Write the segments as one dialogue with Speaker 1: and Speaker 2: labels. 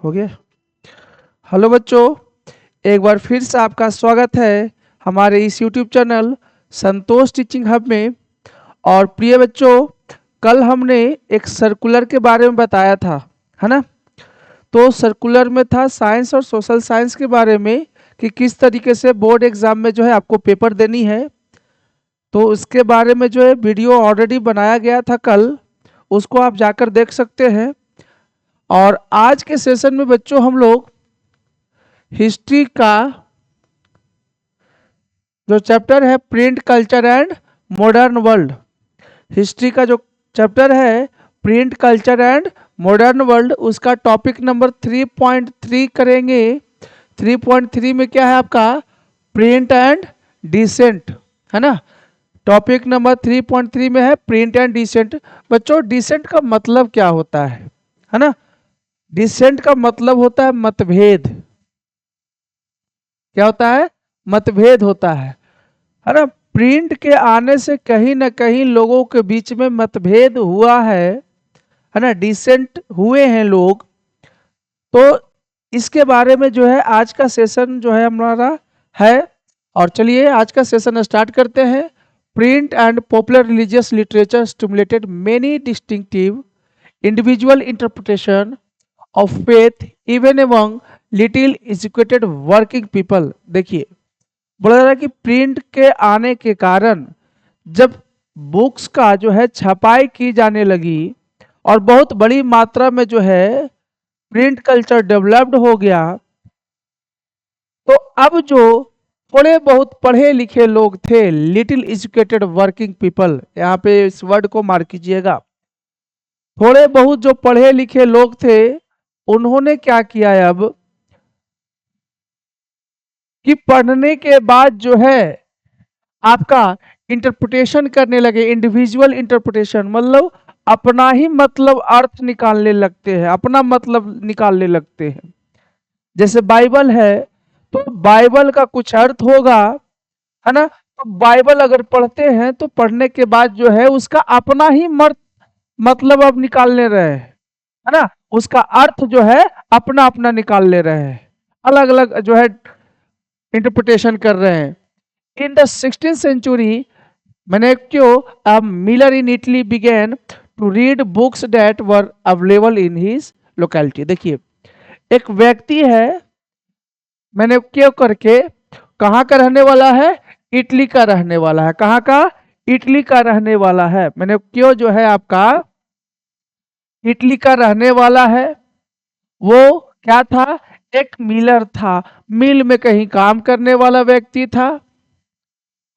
Speaker 1: हो गया। हेलो बच्चों, एक बार फिर से आपका स्वागत है हमारे इस यूट्यूब चैनल संतोष टीचिंग हब में। और प्रिय बच्चों, कल हमने एक सर्कुलर के बारे में बताया था, है ना। तो सर्कुलर में था साइंस और सोशल साइंस के बारे में कि किस तरीके से बोर्ड एग्जाम में जो है आपको पेपर देनी है। तो उसके बारे में जो है वीडियो ऑलरेडी बनाया गया था कल, उसको आप जाकर देख सकते हैं। और आज के सेशन में बच्चों हम लोग हिस्ट्री का जो चैप्टर है print culture and modern world, history का जो चैप्टर है print culture and modern world, उसका टॉपिक नंबर 3.3 करेंगे। 3.3 में क्या है आपका प्रिंट एंड डिसेंट, है ना। टॉपिक नंबर 3.3 में है प्रिंट एंड डिसेंट। बच्चों, डिसेंट का मतलब क्या होता है ना। डिसेंट का मतलब होता है मतभेद। क्या होता है? मतभेद होता है ना। प्रिंट के आने से कहीं ना कहीं लोगों के बीच में मतभेद हुआ है ना, डिसेंट हुए हैं लोग। तो इसके बारे में जो है आज का सेशन जो है हमारा है। और चलिए आज का सेशन स्टार्ट करते हैं। Print and popular religious literature stimulated many distinctive individual interpretation of faith even among little educated working people. देखिए, बोला जा रहा है कि प्रिंट के आने के कारण जब बुक्स का जो है छपाई की जाने लगी और बहुत बड़ी मात्रा में जो है प्रिंट कल्चर डेवलप्ड हो गया, तो अब जो थोड़े बहुत पढ़े लिखे लोग थे, लिटिल एजुकेटेड वर्किंग पीपल, यहाँ पे इस वर्ड को मार्क कीजिएगा। थोड़े बहुत जो पढ़े लिखे लोग थे उन्होंने क्या किया अब कि पढ़ने के बाद जो है आपका इंटरप्रिटेशन करने लगे। इंडिविजुअल इंटरप्रिटेशन मतलब अपना ही मतलब अर्थ निकालने लगते हैं, अपना मतलब निकालने लगते हैं। जैसे बाइबल है तो बाइबल का कुछ अर्थ होगा, है ना। तो बाइबल अगर पढ़ते हैं तो पढ़ने के बाद जो है उसका अपना ही मतलब अब निकालने रहे हैं, है ना। उसका अर्थ जो है अपना अपना निकाल ले रहे हैं, अलग अलग जो है इंटरप्रिटेशन कर रहे हैं। In the 16th century, Menecchio, a miller in Italy, began to read books that were available in his locality। देखिए, एक व्यक्ति है मेनेक्यो करके, कहाँ का रहने वाला है? इटली का रहने वाला है। कहाँ का? इटली का रहने वाला है। मेनेक्यो जो है आपका इटली का रहने वाला है। वो क्या था? एक मिलर था, मिल में कहीं काम करने वाला व्यक्ति था,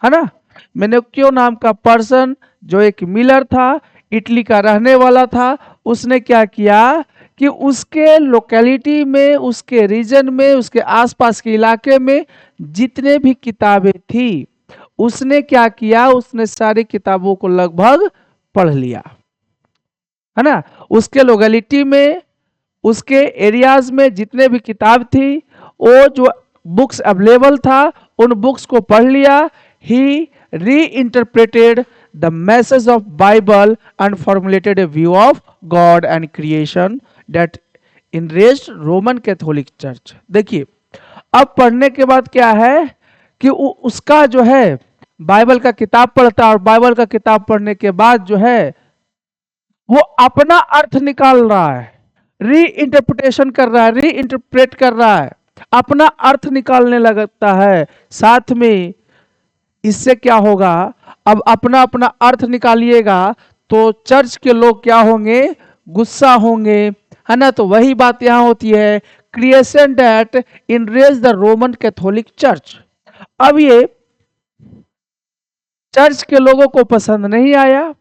Speaker 1: है ना। मेनेक्यो नाम का पर्सन जो एक मिलर था, इटली का रहने वाला था, उसने क्या किया कि उसके लोकेलिटी में, उसके रीजन में, उसके आसपास के इलाके में जितने भी किताबें थी उसने क्या किया, उसने सारी किताबों को लगभग पढ़ लिया, है ना। उसके लोकेलिटी में, उसके एरियाज में जितने भी किताब थी, वो जो बुक्स अवेलेबल था उन बुक्स को पढ़ लिया। ही reinterpreted the message of Bible and formulated a view of God and creation that enraged Roman Catholic Church। देखिए, अब पढ़ने के बाद क्या है कि उसका जो है बाइबल का किताब पढ़ता है और बाइबल का किताब पढ़ने के बाद जो है वो अपना अर्थ निकाल रहा है, री इंटरप्रिटेशन कर रहा है, री इंटरप्रेट कर रहा है, अपना अर्थ निकालने लगता है। साथ में इससे क्या होगा, अब अपना अपना अर्थ निकालिएगा तो चर्च के लोग क्या होंगे? गुस्सा होंगे, है ना। तो वही बात यहां होती है, creation that enraged the Roman Catholic church. अब ये चर्च के लोगों को पसंद नहीं आया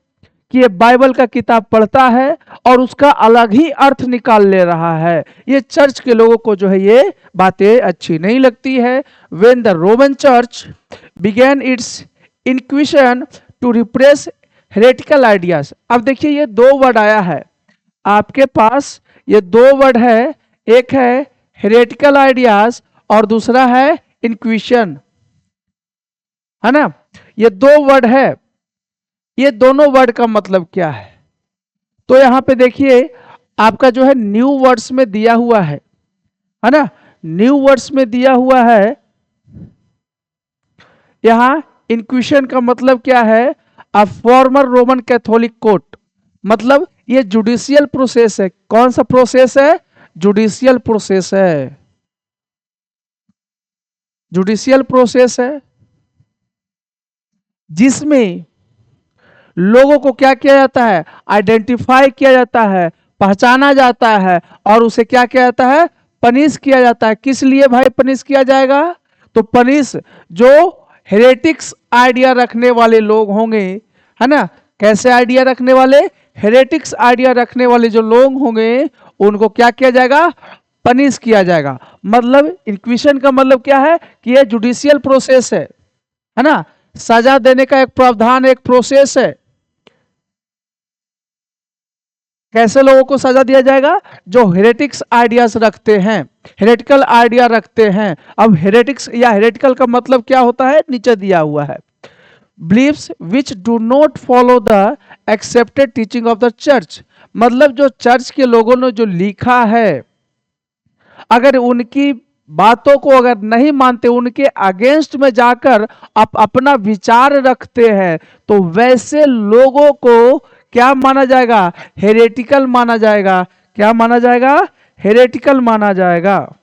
Speaker 1: कि ये बाइबल का किताब पढ़ता है और उसका अलग ही अर्थ निकाल ले रहा है। ये चर्च के लोगों को जो है ये बातें अच्छी नहीं लगती है। When the Roman church began its inquisition to repress heretical ideas. अब देखिए, ये दो वर्ड आया है आपके पास, ये दो वर्ड है, एक है हेरेटिकल आइडियाज और दूसरा है इंक्विशन, है ना। ये दो वर्ड है, ये दोनों वर्ड का मतलब क्या है? तो यहां पे देखिए आपका जो है न्यू वर्ड्स में दिया हुआ है, है ना। न्यू वर्ड्स में दिया हुआ है, यहां इंक्विशन का मतलब क्या है, a former Roman Catholic court, मतलब ये जुडिशियल प्रोसेस है। कौन सा प्रोसेस है, जुडिशियल प्रोसेस है, जुडिशियल प्रोसेस है, जिसमें लोगों को क्या किया जाता है, आइडेंटिफाई किया जाता है, पहचाना जाता है, और उसे क्या किया जाता है, पनिश किया जाता है। किस लिए भाई पनिश किया जाएगा, तो पनिश जो हेरेटिक्स आइडिया रखने वाले लोग होंगे, है ना, कैसे आइडिया रखने वाले, हेरेटिक्स आइडिया रखने वाले जो लोग होंगे उनको क्या किया जाएगा, पनिश किया जाएगा। मतलब इंक्विशन का मतलब क्या है कि ये जुडिशियल प्रोसेस है ना, सजा देने का एक प्रावधान, एक प्रोसेस है। कैसे लोगों को सजा दिया जाएगा, जो हेरेटिक्स आइडियाज रखते हैं, हेरेटिकल आइडिया रखते हैं। अब हेरेटिक्स या हेरेटिकल का मतलब क्या होता है, नीचे दिया हुआ है, believes which do not follow the accepted teaching of the church, मतलब जो चर्च के लोगों ने जो लिखा है, अगर उनकी बातों को अगर नहीं मानते, उनके अगेंस्ट में जाकर आप अपना विचार रखते हैं, तो वैसे लोगों को क्या माना जाएगा, हेरेटिकल माना जाएगा। क्या माना जाएगा, हेरेटिकल माना जाएगा।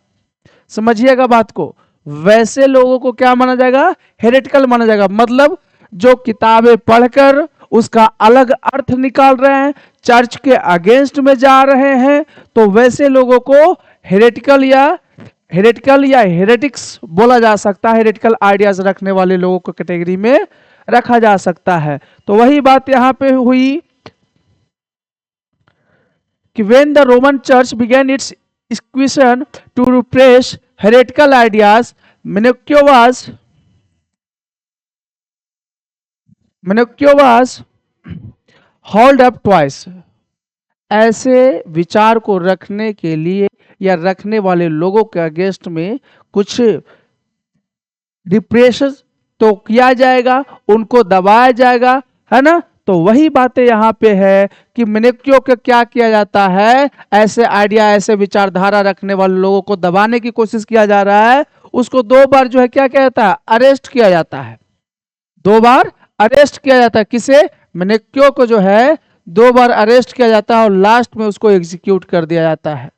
Speaker 1: समझिएगा बात को, वैसे लोगों को क्या माना जाएगा, हेरेटिकल माना जाएगा। मतलब जो किताबें पढ़कर उसका अलग अर्थ निकाल रहे हैं, चर्च के अगेंस्ट में जा रहे हैं, तो वैसे लोगों को हेरेटिकल या हेरेटिक्स बोला जा सकता है। हेरेटिकल आइडियाज रखने वाले लोगों को कैटेगरी में रखा जा सकता है। तो वही बात यहां पे हुई कि when the Roman Church began its inquisition to repress heretical ideas, Menocchio was hauled up twice. ऐसे विचार को रखने के लिए या रखने वाले लोगों के अगेंस्ट में कुछ रिप्रेशन तो किया जाएगा, उनको दबाया जाएगा, है ना। तो वही बातें यहाँ पे है कि मेनेक्यो के क्या किया जाता है, ऐसे आइडिया, ऐसे विचारधारा रखने वाले लोगों को दबाने की कोशिश किया जा रहा है। उसको 2 बार जो है क्या किया जाता है, अरेस्ट किया जाता है। 2 बार अरेस्ट किया जाता है, किसे, मेनेक्यो को जो है 2 बार अरेस्ट किया जाता है, और लास्ट में उसको एग्जीक्यूट कर दिया जाता है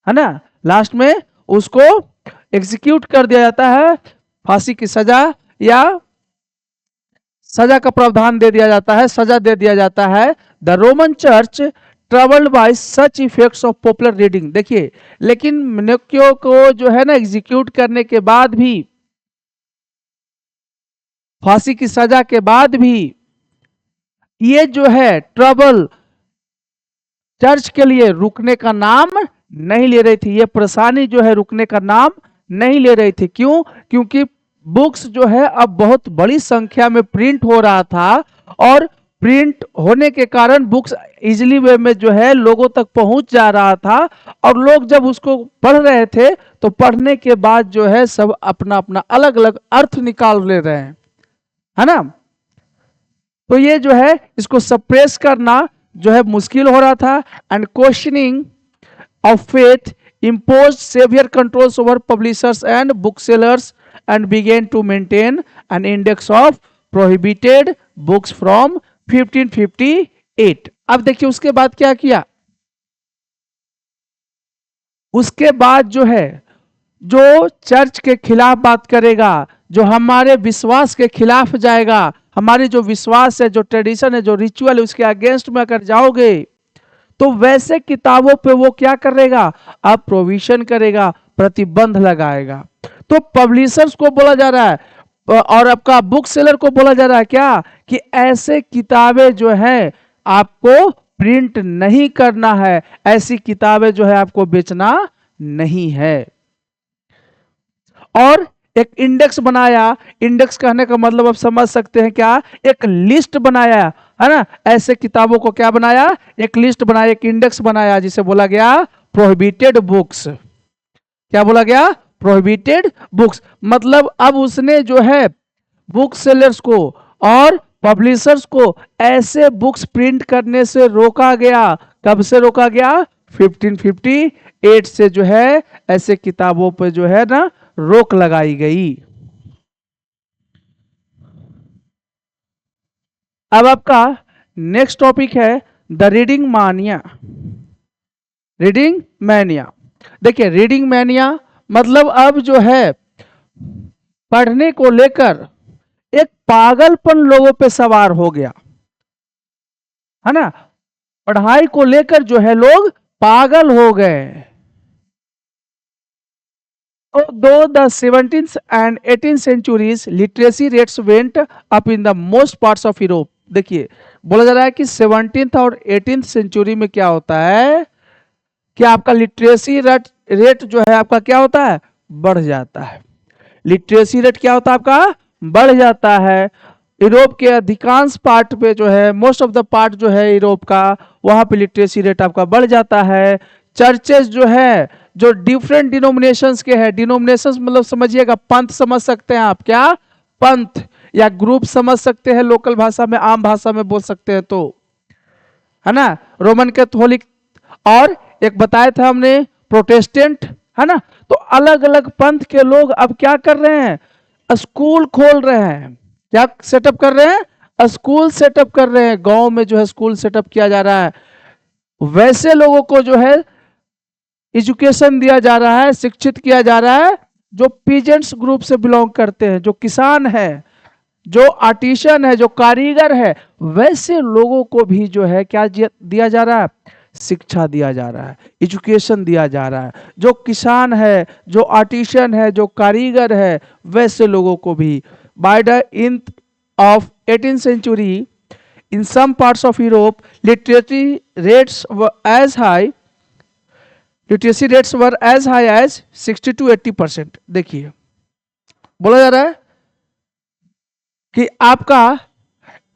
Speaker 1: ना। लास्ट में उसको एग्जीक्यूट कर दिया जाता है, फांसी की सजा या सजा का प्रावधान दे दिया जाता है, सजा दे दिया जाता है। The Roman church troubled bye such effects of popular reading, देखिए, लेकिन मेनेक्यो को जो है ना एग्जीक्यूट करने के बाद भी, फांसी की सजा के बाद भी, ये जो है ट्रबल चर्च के लिए रुकने का नाम नहीं ले रही थी। ये परेशानी जो है रुकने का नाम नहीं ले रही थी। क्यों, क्योंकि बुक्स जो है अब बहुत बड़ी संख्या में प्रिंट हो रहा था, और प्रिंट होने के कारण बुक्स इजिली वे में जो है लोगों तक पहुंच जा रहा था, और लोग जब उसको पढ़ रहे थे तो पढ़ने के बाद जो है सब अपना अपना अलग अलग अर्थ निकाल ले रहे हैं, है ना। तो ये जो है इसको सप्रेस करना जो है मुश्किल हो रहा था। And questioning of faith imposed severe controls over publishers and booksellers and began to maintain an index of prohibited books from 1558। अब देखिए उसके बाद क्या किया, उसके बाद जो है जो चर्च के खिलाफ बात करेगा, जो हमारे विश्वास के खिलाफ जाएगा, हमारी जो विश्वास है, जो ट्रेडिशन है, जो रिचुअल है, उसके अगेंस्ट में अगर जाओगे तो वैसे किताबों पे वो क्या करेगा, अब प्रोविजन करेगा, प्रतिबंध लगाएगा। तो पब्लिशर्स को बोला जा रहा है और आपका बुक सेलर को बोला जा रहा है क्या, कि ऐसे किताबें जो है आपको प्रिंट नहीं करना है, ऐसी किताबें जो है आपको बेचना नहीं है। और एक इंडेक्स बनाया, इंडेक्स कहने का मतलब आप समझ सकते हैं क्या, एक लिस्ट बनाया, है ना। ऐसे किताबों को क्या बनाया, एक लिस्ट बनाया, एक इंडेक्स बनाया, जिसे बोला गया प्रोहिबिटेड बुक्स। क्या बोला गया, प्रोहिबिटेड बुक्स। मतलब अब उसने जो है बुक सेलर्स को और पब्लिशर्स को ऐसे बुक्स प्रिंट करने से रोका गया। कब से रोका गया, 1558 से जो है ऐसे किताबों पे जो है ना रोक लगाई गई। अब आपका नेक्स्ट टॉपिक है द रीडिंग मानिया। रीडिंग मैनिया, देखिए रीडिंग मैनिया मतलब अब जो है पढ़ने को लेकर एक पागलपन लोगों पे सवार हो गया है ना। पढ़ाई को लेकर जो है लोग पागल हो गए। तो दो the 17th and 18th centuries literacy rates went up in the most parts of Europe। देखिए बोला जा रहा है कि 17th और 18th सेंचुरी में क्या होता है कि आपका लिटरेसी रेट जो है आपका क्या होता है, बढ़ जाता है। लिटरेसी रेट क्या होता है आपका, बढ़ जाता है। यूरोप के अधिकांश पार्ट पे जो है, मोस्ट ऑफ द पार्ट जो है यूरोप का, वहां पे लिटरेसी रेट आपका बढ़ जाता है। चर्चेस जो है जो डिफरेंट डिनोमिनेशंस के हैं, डिनोमिनेशंस मतलब समझिएगा पंथ समझ सकते हैं आप, क्या पंथ या ग्रुप समझ सकते हैं, लोकल भाषा में आम भाषा में बोल सकते हैं तो, है ना। रोमन कैथोलिक और एक बताया था हमने प्रोटेस्टेंट, है ना। तो अलग अलग पंथ के लोग अब क्या कर रहे हैं, स्कूल खोल रहे हैं। क्या सेटअप कर रहे हैं, स्कूल सेटअप कर रहे हैं। गांव में जो है स्कूल सेटअप किया जा रहा है। वैसे लोगों को जो है एजुकेशन दिया जा रहा है, शिक्षित किया जा रहा है जो पीजेंट्स ग्रुप से बिलोंग करते हैं, जो किसान है, जो आर्टिशन है, जो कारीगर है, वैसे लोगों को भी जो है क्या दिया जा रहा है, शिक्षा दिया जा रहा है, एजुकेशन दिया जा रहा है। जो किसान है, जो आर्टिशन है, जो कारीगर है, वैसे लोगों को भी। By the end of 18th century in some parts of Europe literacy rates were as high literacy rates were as high as 60 to 80%। देखिए बोला जा रहा है कि आपका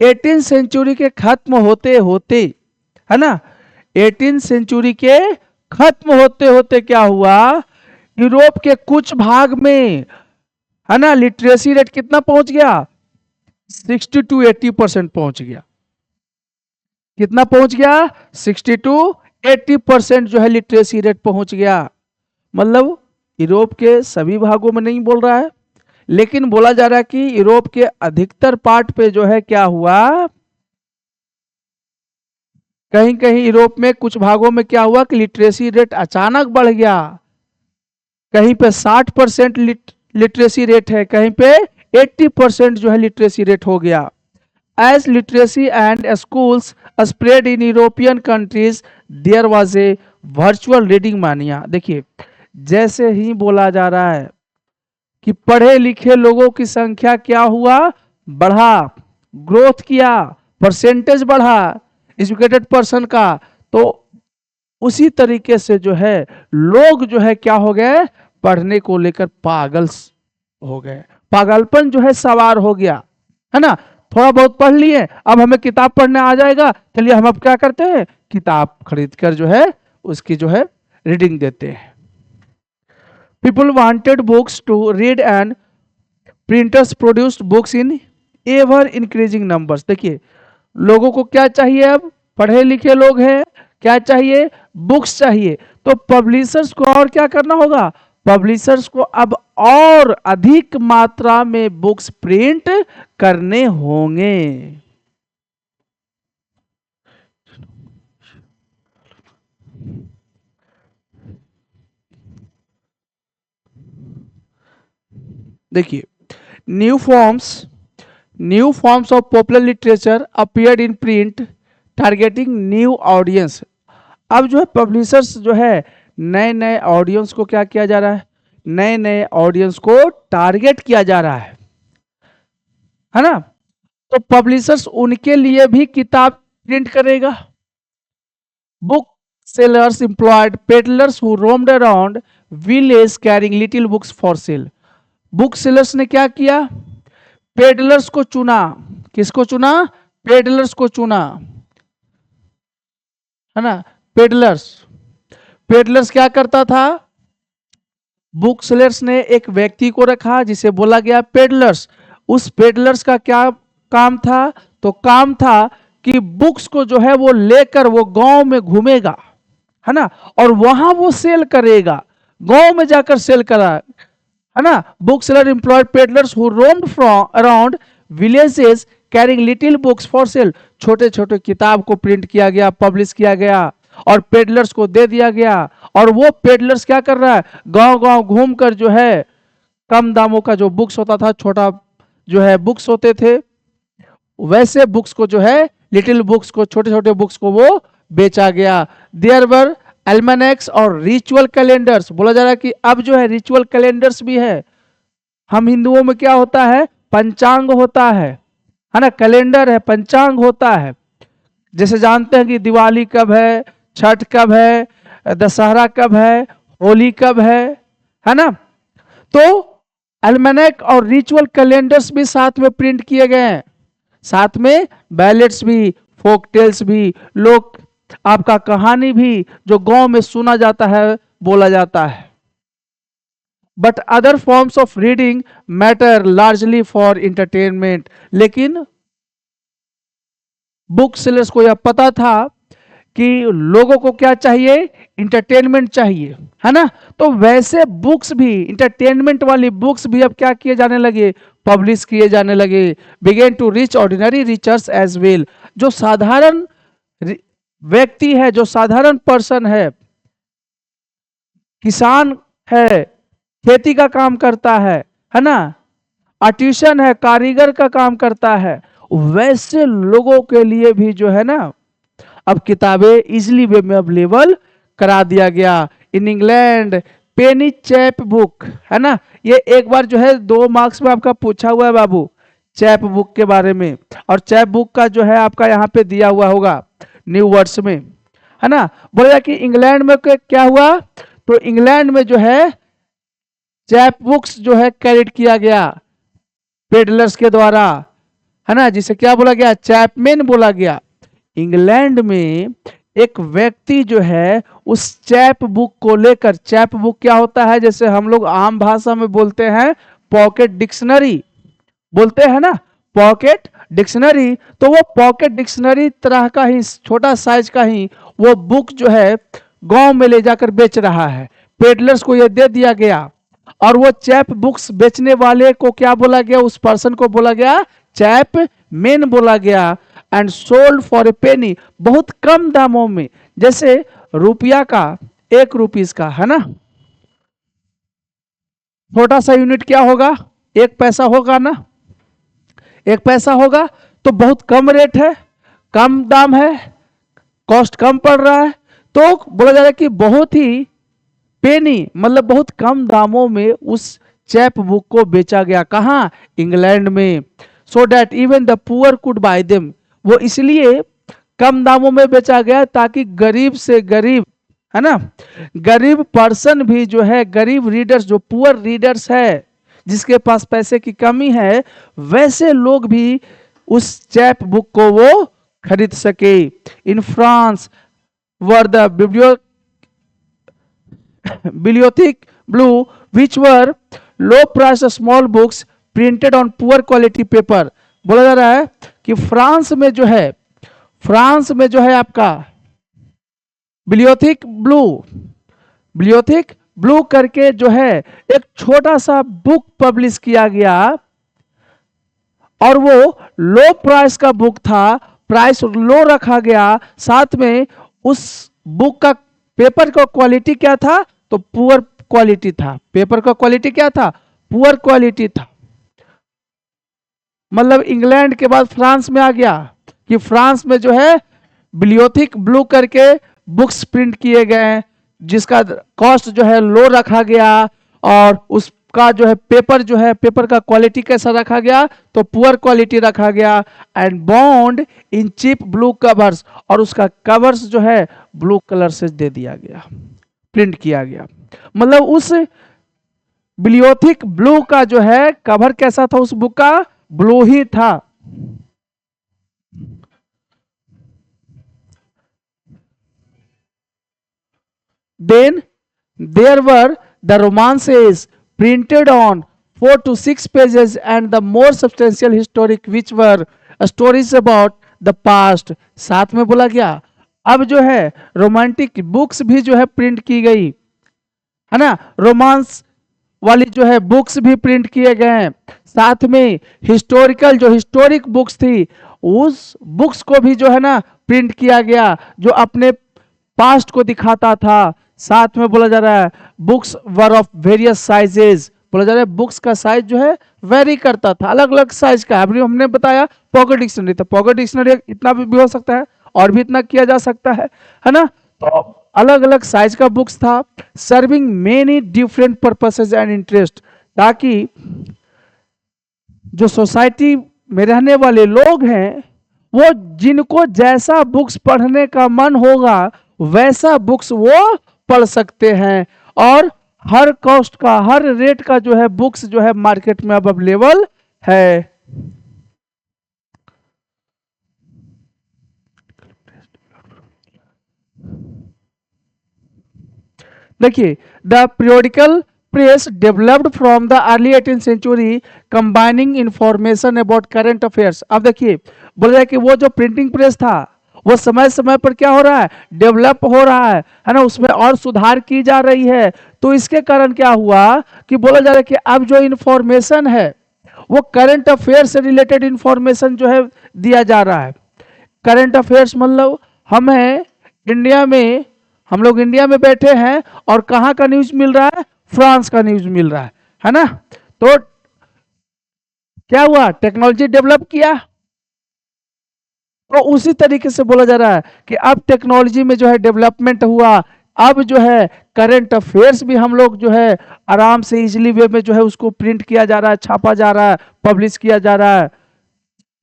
Speaker 1: 18th सेंचुरी के खत्म होते होते, है ना, 18th सेंचुरी के खत्म होते होते क्या हुआ, यूरोप के कुछ भाग में, है ना, लिटरेसी रेट कितना पहुंच गया, 60 to 80% पहुंच गया। कितना पहुंच गया, 60 to 80% जो है लिटरेसी रेट पहुंच गया। मतलब यूरोप के सभी भागों में नहीं बोल रहा है, लेकिन बोला जा रहा है कि यूरोप के अधिकतर पार्ट पे जो है क्या हुआ, कहीं कहीं यूरोप में कुछ भागों में क्या हुआ कि लिटरेसी रेट अचानक बढ़ गया। कहीं पे 60% लिटरेसी रेट है, कहीं पे 80% जो है लिटरेसी रेट हो गया। As literacy and schools spread in European countries, there was a virtual reading mania। देखिए जैसे ही बोला जा रहा है कि पढ़े लिखे लोगों की संख्या क्या हुआ, बढ़ा, ग्रोथ किया, परसेंटेज बढ़ा एजुकेटेड पर्सन का, तो उसी तरीके से जो है लोग जो है क्या हो गए, पढ़ने को लेकर पागल हो गए। पागलपन जो है सवार हो गया, है ना। थोड़ा बहुत पढ़ लिए, अब हमें किताब पढ़ने आ जाएगा, चलिए हम अब क्या करते हैं, किताब खरीद कर जो है उसकी जो है रीडिंग देते हैं। People wanted books to read and printers produced books in ever increasing numbers. देखिए लोगों को क्या चाहिए, अब पढ़े लिखे लोग हैं, क्या चाहिए, बुक्स चाहिए। तो पब्लिशर्स को और क्या करना होगा, पब्लिशर्स को अब और अधिक मात्रा में बुक्स प्रिंट करने होंगे। देखिए new forms of popular literature appeared in print targeting new audience. अब जो है पब्लिशर्स जो है नए नए ऑडियंस को क्या किया जा रहा है, नए नए ऑडियंस को टारगेट किया जा रहा है ना। तो पब्लिशर्स उनके लिए भी किताब प्रिंट करेगा। Book sellers employed peddlers who roamed around village carrying little books for sale. Book sellers ने क्या किया, पेडलर्स को चुना। किसको चुना, पेडलर्स को चुना, है ना। पेडलर्स, पेडलर्स क्या करता था, बुक सेलर्स ने एक व्यक्ति को रखा जिसे बोला गया पेडलर्स। उस पेडलर्स का क्या काम था, तो काम था कि बुक्स को जो है वो लेकर वो गांव में घूमेगा, है ना, और वहां वो सेल करेगा, गांव में जाकर सेल करा, है ना। Book seller employed peddlers who roamed from around villages carrying little books for sale. छोटे छोटे किताब को प्रिंट किया गया, पब्लिश किया गया और पेडलर्स को दे दिया गया, और वो पेडलर्स क्या कर रहा है, गांव गांव घूमकर जो है कम दामों का जो बुक्स होता था, छोटा जो है बुक्स होते थे, वैसे बुक्स को जो है, लिटिल बुक्स को, छोटे छोटे बुक्स को वो बेचा गया। देयर वर एल्मेनेक्स और रिचुअल कैलेंडर्स। बोला जा रहा है कि अब जो है रिचुअल कैलेंडर्स भी है। हम हिंदुओं में क्या होता है, पंचांग होता है ना, कैलेंडर है, पंचांग होता है। जैसे जानते हैं कि दिवाली कब है, छठ कब है, दशहरा कब है, होली कब है ना। तो एल्मेनेक और रिचुअल कैलेंडर्स भी साथ में प्रिंट किए गए हैं, साथ में बैलेट्स भी, फोक टेल्स भी, लोग आपका कहानी भी जो गांव में सुना जाता है, बोला जाता है। But other forms of reading matter largely for entertainment. लेकिन बुक सेलर्स को यह पता था कि लोगों को क्या चाहिए, इंटरटेनमेंट चाहिए, है ना। तो वैसे बुक्स भी, इंटरटेनमेंट वाली बुक्स भी अब क्या किए जाने लगे, पब्लिश किए जाने लगे। Began to reach ordinary readers as well. जो साधारण व्यक्ति है, जो साधारण पर्सन है, किसान है, खेती का काम करता है ना, आर्टिसन है, कारीगर का काम करता है, वैसे लोगों के लिए भी जो है ना अब किताबें इजिली वे में अवेलेबल करा दिया गया। In England Penney chap book, है ना, ये एक बार जो है 2 मार्क्स में आपका पूछा हुआ है बाबू, चैप बुक के बारे में। और चैप बुक का जो है आपका यहाँ पे दिया हुआ होगा न्यू वर्ड्स में, है ना। बोला कि इंग्लैंड में क्या हुआ, तो इंग्लैंड में जो है चैप बुक्स जो है कैरिड किया गया पेडलर्स के द्वारा, है ना, जिसे क्या बोला गया, चैपमैन बोला गया। इंग्लैंड में एक व्यक्ति जो है उस चैप बुक को लेकर, चैप बुक क्या होता है, जैसे हम लोग आम भाषा में बोलते हैं पॉकेट डिक्शनरी, बोलते हैं ना, पॉकेट डिक्शनरी। तो वो पॉकेट डिक्शनरी तरह का ही, छोटा साइज का ही वो बुक जो है गांव में ले जाकर बेच रहा है। पेडलर्स को ये दे दिया गया, और वो चैप बुक्स बेचने वाले को क्या बोला गया, उस पर्सन को बोला गया चैप मैन बोला गया। एंड सोल्ड फॉर ए पेनी, बहुत कम दामों में, जैसे रुपया का, 1 रुपीस का, है ना, छोटा सा यूनिट क्या होगा, 1 पैसा होगा ना, 1 पैसा होगा, तो बहुत कम रेट है, कम दाम है, कॉस्ट कम पड़ रहा है, तो बोला जा रहा है कि बहुत ही पेनी मतलब बहुत कम दामों में उस चैप बुक को बेचा गया। कहाँ, इंग्लैंड में। So that even the poor could bye them, वो इसलिए कम दामों में बेचा गया ताकि गरीब से गरीब, है ना, गरीब पर्सन भी जो है, गरीब रीडर्स, जो पुअर रीडर्स है, जिसके पास पैसे की कमी है, वैसे लोग भी उस चैप बुक को वो खरीद सके। In France were the bibliotheque blue, which were low price small books printed on poor quality paper। बोला जा रहा है कि फ्रांस में जो है, फ्रांस में जो है आपका बिलियोथिक ब्लू, बिलियोथिक ब्लू करके जो है एक छोटा सा बुक पब्लिश किया गया, और वो लो प्राइस का बुक था, प्राइस लो रखा गया, साथ में उस बुक का पेपर का क्वालिटी क्या था, तो पुअर क्वालिटी था। पेपर का क्वालिटी क्या था, पुअर क्वालिटी था। मतलब इंग्लैंड के बाद फ्रांस में आ गया कि फ्रांस में जो है बिलियोथिक ब्लू करके बुक्स प्रिंट किए गए, जिसका कॉस्ट जो है लो रखा गया, और उसका जो है पेपर का क्वालिटी कैसा रखा गया, तो पुअर क्वालिटी रखा गया। And bound in cheap blue covers, और उसका कवर्स जो है ब्लू कलर से दे दिया गया, प्रिंट किया गया। मतलब उस बिलियोथिक ब्लू का जो है कवर कैसा था, उस बुक का ब्लू ही था। Then there were the romances printed on 4 to 6 pages, and the more substantial historic, which were stories about the past। साथ में बोला गया अब जो है रोमांटिक बुक्स भी जो है प्रिंट की गई, है ना, रोमांस वाली जो है बुक्स भी प्रिंट किए गए हैं। साथ में हिस्टोरिकल जो हिस्टोरिक बुक्स थी उस बुक्स को भी जो है ना प्रिंट किया गया, जो अपने पास्ट को दिखाता था। साथ में बोला जा रहा है books were of various sizes, बोला जा रहा है बुक्स का साइज जो है वेरी करता था, अलग अलग साइज का। अभी हमने बताया पॉकेट डिक्शनरी, तो पॉकेट डिक्शनरी इतना भी हो सकता है और भी इतना किया जा सकता है ना। तो अलग अलग साइज का बुक्स था, serving many different purposes and interest, ताकि जो सोसाइटी में रहने वाले लोग हैं वो जिनको जैसा बुक्स पढ़ने का मन होगा वैसा बुक्स वो पढ़ सकते हैं। और हर कॉस्ट का, हर रेट का जो है बुक्स जो है मार्केट में अब अवेलेबल है। देखिए, the periodical press developed from the early 18th century combining information about current affairs. अब देखिए बोल रहा है कि वो जो प्रिंटिंग प्रेस था वो समय समय पर क्या हो रहा है, डेवलप हो रहा है ना, उसमें और सुधार की जा रही है। तो इसके कारण क्या हुआ कि बोला जा रहा है कि अब जो इंफॉर्मेशन है वो करंट अफेयर से रिलेटेड इंफॉर्मेशन जो है दिया जा रहा है। करंट अफेयर्स मतलब हमें इंडिया में, हम लोग इंडिया में बैठे हैं और कहाँ का न्यूज मिल रहा है, फ्रांस का न्यूज मिल रहा है ना। तो क्या हुआ, टेक्नोलॉजी डेवलप किया, तो उसी तरीके से बोला जा रहा है कि अब टेक्नोलॉजी में जो है डेवलपमेंट हुआ। अब जो है करंट अफेयर्स भी हम लोग जो है आराम से इजीली वे में जो है उसको प्रिंट किया जा रहा है, छापा जा रहा है, पब्लिश किया जा रहा है।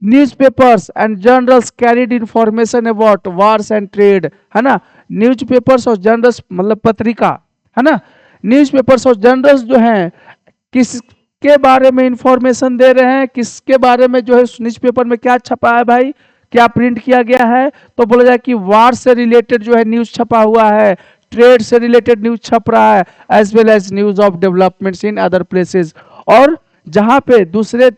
Speaker 1: Newspapers and journals carried information about wars and trade, है ना। न्यूज़पेपर्स और जर्नल्स मतलब पत्रिका, है ना, न्यूज़पेपर्स और जर्नल्स जो हैं किसके बारे में इंफॉर्मेशन दे रहे हैं, किसके बारे में जो है न्यूज़पेपर में क्या छपा है भाई, क्या प्रिंट किया गया है। तो बोला जाए कि वार से रिलेटेड जो है न्यूज छपा हुआ है, ट्रेड से रिलेटेड न्यूज छप रहा है, as well as news of developments in other places. और जहां पे दूसरे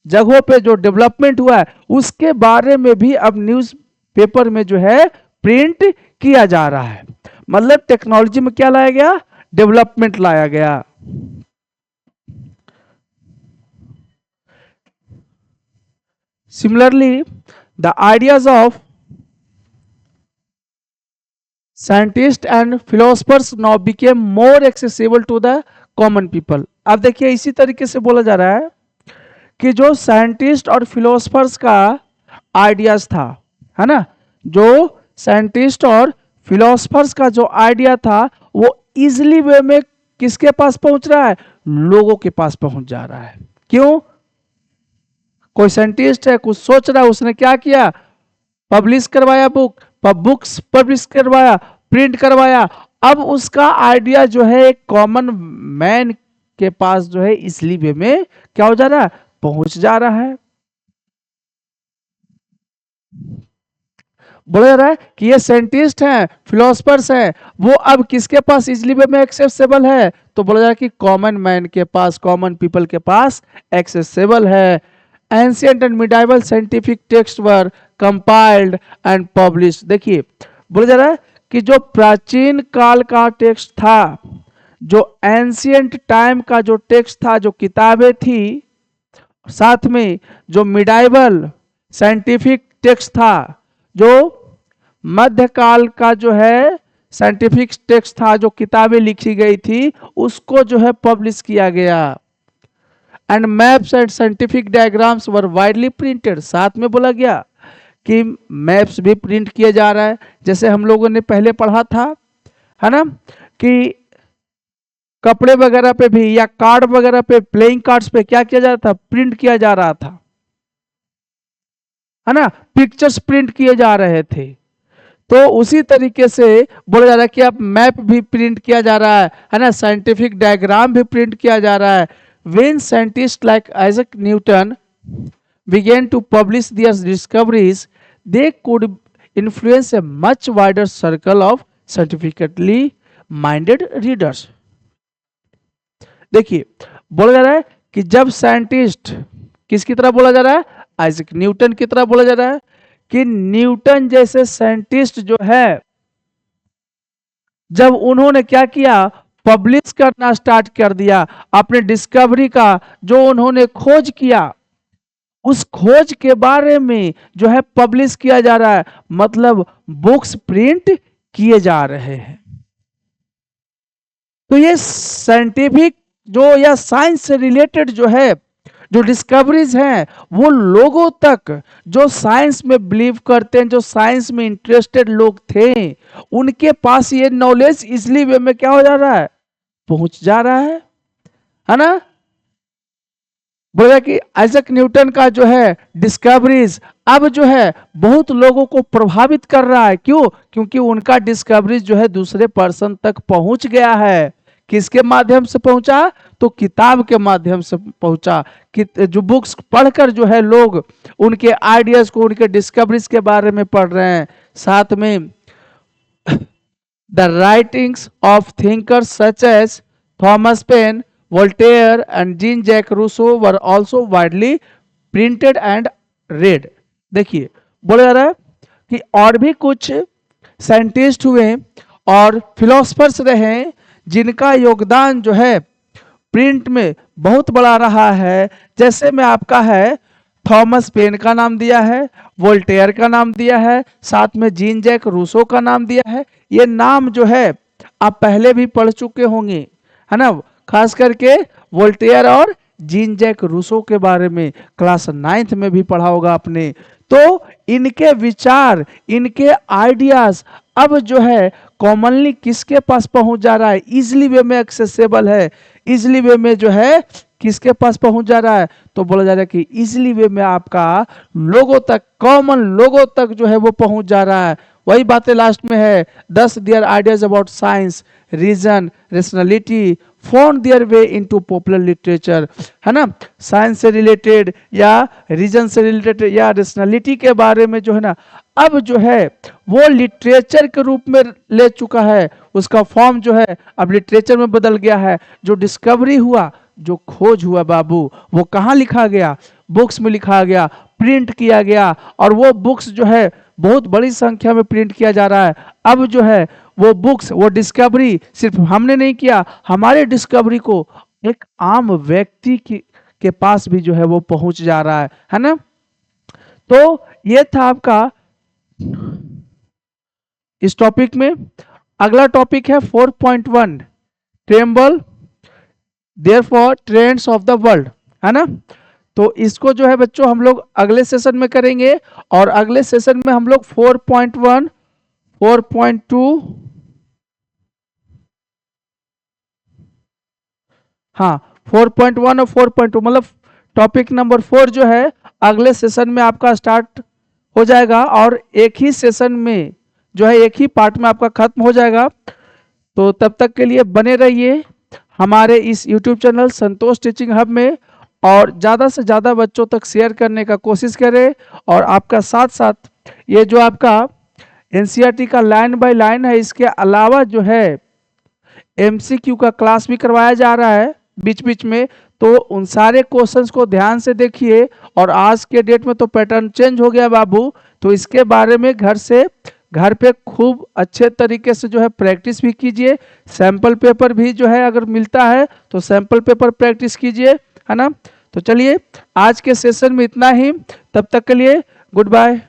Speaker 1: जगहों पे जो डेवलपमेंट हुआ है उसके बारे में भी अब न्यूज पेपर में जो है प्रिंट किया जा रहा है। मतलब टेक्नोलॉजी में क्या लाया गया, डेवलपमेंट लाया गया। Similarly the ideas of scientist and philosophers now became more accessible to the common people. अब देखिए इसी तरीके से बोला जा रहा है कि जो साइंटिस्ट और फिलोसफर्स का आइडियाज था, है ना, जो साइंटिस्ट और फिलोसफर्स का जो आइडिया था वो इजीली वे में किसके पास पहुंच रहा है, लोगों के पास पहुंच जा रहा है। क्यों, कोई साइंटिस्ट है कुछ सोच रहा है, उसने क्या किया, पब्लिश करवाया बुक्स पब्लिश करवाया, प्रिंट करवाया। अब उसका आइडिया जो है एक कॉमन मैन के पास जो है इजली वे में क्या हो जा रहा है, पहुंच जा रहा है। बोला जा रहा है कि ये साइंटिस्ट हैं, फिलोसफर्स हैं, वो अब किसके पास इजली वे में एक्सेसिबल है, तो बोला जा रहा है कि कॉमन मैन के पास, कॉमन पीपल के पास एक्सेसिबल है। Ancient and medieval scientific text were compiled and publish. देखिए बोला जा रहा है कि जो प्राचीन काल का टेक्स्ट था, जो एंशिएंट टाइम का जो टेक्स्ट था, जो किताबें थी, साथ में जो मिडाइवल साइंटिफिक टेक्स्ट था, जो मध्यकाल का जो है साइंटिफिक टेक्स्ट था, जो किताबें लिखी गई थी, उसको जो है पब्लिश किया गया। And maps and scientific diagrams were widely printed. साथ में बोला गया कि मैप्स भी प्रिंट किया जा रहा है, जैसे हम लोगों ने पहले पढ़ा था, है ना, कि कपड़े वगैरह पे भी या कार्ड वगैरह पे, प्लेइंग कार्ड्स पे क्या किया जा रहा था, प्रिंट किया जा रहा था, है ना, पिक्चर्स प्रिंट किए जा रहे थे। तो उसी तरीके से बोला जा रहा है कि अब मैप भी प्रिंट किया जा रहा है ना, साइंटिफिक डायग्राम भी प्रिंट किया जा रहा है। When scientist like Isaac Newton began to publish their discoveries, they could influence a much wider circle of scientifically minded readers। देखिए बोला जा रहा है कि जब साइंटिस्ट, किसकी तरह बोला जा रहा है, आइजैक न्यूटन की तरह बोला जा रहा है कि न्यूटन जैसे साइंटिस्ट जो है, जब उन्होंने क्या किया, पब्लिश करना स्टार्ट कर दिया अपने डिस्कवरी का, जो उन्होंने खोज किया, उस खोज के बारे में जो है पब्लिश किया जा रहा है, मतलब बुक्स प्रिंट किए जा रहे हैं। तो ये साइंटिफिक जो या साइंस से रिलेटेड जो है जो डिस्कवरीज हैं, वो लोगों तक जो साइंस में बिलीव करते हैं, जो साइंस में इंटरेस्टेड लोग थे, उनके पास ये नॉलेज इजली वे में क्या हो जा रहा है, पहुंच जा रहा है ना। बोला कि आइजक न्यूटन का जो है डिस्कवरीज अब जो है बहुत लोगों को प्रभावित कर रहा है। क्यों? क्योंकि उनका डिस्कवरीज जो है दूसरे पर्सन तक पहुंच गया है। किसके माध्यम से पहुंचा? तो किताब के माध्यम से पहुंचा। कि जो बुक्स पढ़कर जो है लोग उनके आइडियाज को, उनके डिस्कवरीज के बारे में पढ़ रहे हैं। साथ में the writings of thinkers such as Thomas Paine, Voltaire and Jean Jacques Rousseau were also widely printed and read. देखिए बोला जा रहा है कि और भी कुछ साइंटिस्ट हुए और फिलोसफर्स रहे जिनका योगदान जो है प्रिंट में बहुत बड़ा रहा है। जैसे में आपका है थॉमस पेन का नाम दिया है, वोल्टेयर का नाम दिया है, साथ में जीन जैक रूसो का नाम दिया है। ये नाम जो है आप पहले भी पढ़ चुके होंगे, है ना। खास करके वोल्टेयर और जीन जैक रूसो के बारे में क्लास 9th में भी पढ़ा होगा आपने। तो इनके विचार, इनके आइडियाज अब जो है कॉमनली किसके पास पहुंच जा रहा है, इजिली वे में एक्सेसिबल है, इजिली वे में जो है किसके पास पहुंच जा रहा है, तो बोला जा रहा है कि इजिली वे में आपका लोगों तक, कॉमन लोगों तक जो है वो पहुंच जा रहा है। वही बातें लास्ट में है, 10 their ideas about science, reason, rationality found their way into popular literature, है ना। साइंस से रिलेटेड या रीजन से रिलेटेड या रेशनलिटी के बारे में जो है ना, अब जो है वो लिटरेचर के रूप में ले चुका है। उसका फॉर्म जो है अब लिटरेचर में बदल गया है। जो डिस्कवरी हुआ, जो खोज हुआ बाबू, वो कहाँ लिखा गया? बुक्स में लिखा गया, प्रिंट किया गया। और वो बुक्स जो है बहुत बड़ी संख्या में प्रिंट किया जा रहा है। अब जो है वो बुक्स, वो डिस्कवरी सिर्फ हमने नहीं किया, हमारे डिस्कवरी को एक आम व्यक्ति के पास भी जो है वो पहुंच जा रहा है ना। तो ये था आपका इस टॉपिक में। अगला टॉपिक है 4.1 tremble therefore trends of the world, है ना। तो इसको जो है बच्चों हम लोग अगले सेशन में करेंगे। और अगले सेशन में हम लोग 4.1, 4.2, हाँ 4.1 और 4.2 मतलब टॉपिक नंबर 4 जो है अगले सेशन में आपका स्टार्ट हो जाएगा। और एक ही सेशन में जो है एक ही पार्ट में आपका खत्म हो जाएगा। तो तब तक के लिए बने रहिए हमारे इस YouTube चैनल संतोष टीचिंग हब में, और ज़्यादा से ज़्यादा बच्चों तक शेयर करने का कोशिश करें। और आपका साथ साथ ये जो आपका NCERT का लाइन बाय लाइन है, इसके अलावा जो है MCQ का क्लास भी करवाया जा रहा है बीच बीच में। तो उन सारे क्वेश्चंस को ध्यान से देखिए। और आज के डेट में तो पैटर्न चेंज हो गया बाबू, तो इसके बारे में घर पे खूब अच्छे तरीके से जो है प्रैक्टिस भी कीजिए। सैंपल पेपर भी जो है अगर मिलता है तो सैंपल पेपर प्रैक्टिस कीजिए, है ना। तो चलिए आज के सेशन में इतना ही, तब तक के लिए गुड बाय।